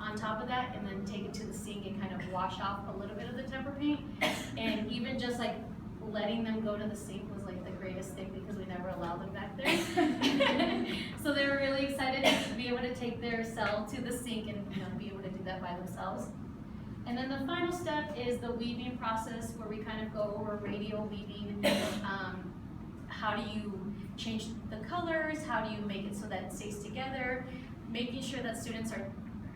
on top of that, and then take it to the sink and kind of wash off a little bit of the tempera paint. And even just like letting them go to the sink was like the greatest thing, because we never allowed them back there. So they were really excited to be able to take their cell to the sink and, you know, be able to do that by themselves. And then the final step is the weaving process, where we kind of go over radial weaving. How do you change the colors? How do you make it so that it stays together? Making sure that students are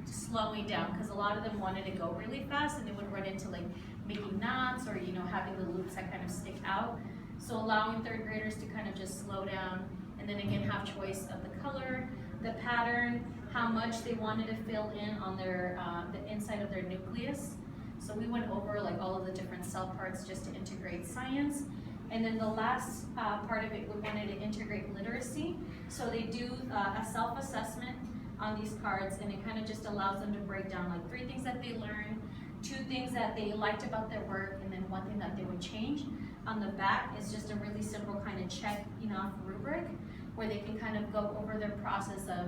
slowing down, because a lot of them wanted to go really fast and they would run into like making knots, or, you know, having the loops that kind of stick out. So allowing third graders to kind of just slow down, and then again have choice of the color, the pattern, how much they wanted to fill in on their the inside of their nucleus. So we went over like all of the different cell parts just to integrate science. And then the last part of it, we wanted to integrate literacy. So they do a self-assessment on these cards, and it kind of just allows them to break down like 3 things that they learned, 2 things that they liked about their work, and then 1 thing that they would change. On the back is just a really simple kind of check, you know, rubric, where they can kind of go over their process of,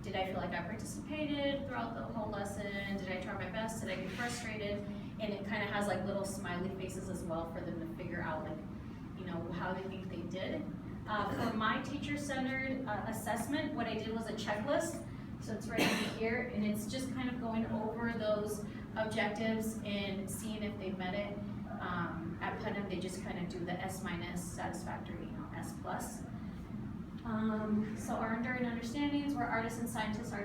did I feel like I participated throughout the whole lesson? Did I try my best? Did I get frustrated? And it kind of has like little smiley faces as well for them to figure out like, you know, how they think they did. For my teacher-centered assessment, what I did was a checklist. So it's right over here, and it's just kind of going over those objectives and seeing if they met it. At Putnam, they just kind of do the S-, satisfactory, you know, S+. So our enduring understandings, where artists and scientists are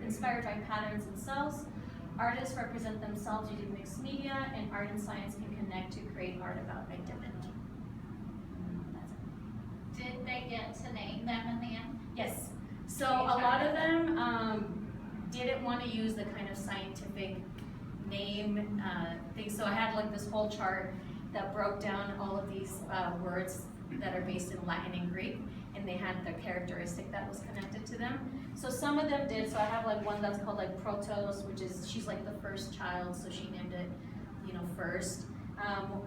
inspired by patterns in cells. Artists represent themselves using mixed media, and art and science can connect to create art about identity. That's it. Did they get to name them in the end? Yes. So a lot of them didn't want to use the kind of scientific name thing. So I had like this whole chart that broke down all of these words that are based in Latin and Greek, and they had the characteristic that was connected to them. So some of them did. So I have like one that's called like Protos, which is, she's like the first child, so she named it, you know, first.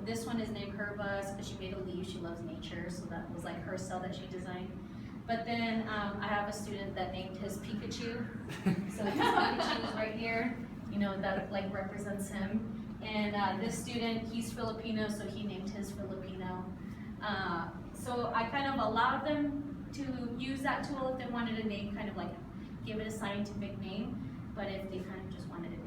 This one is named Herbus because she made a leaf. She loves nature, so that was like her cell that she designed. But then I have a student that named his Pikachu. So his Pikachu is right here, you know, that like represents him. And this student, he's Filipino, so he named his Filipino. So I kind of allowed them to use that tool if they wanted a name, kind of like give it a scientific name. But if they kind of just wanted to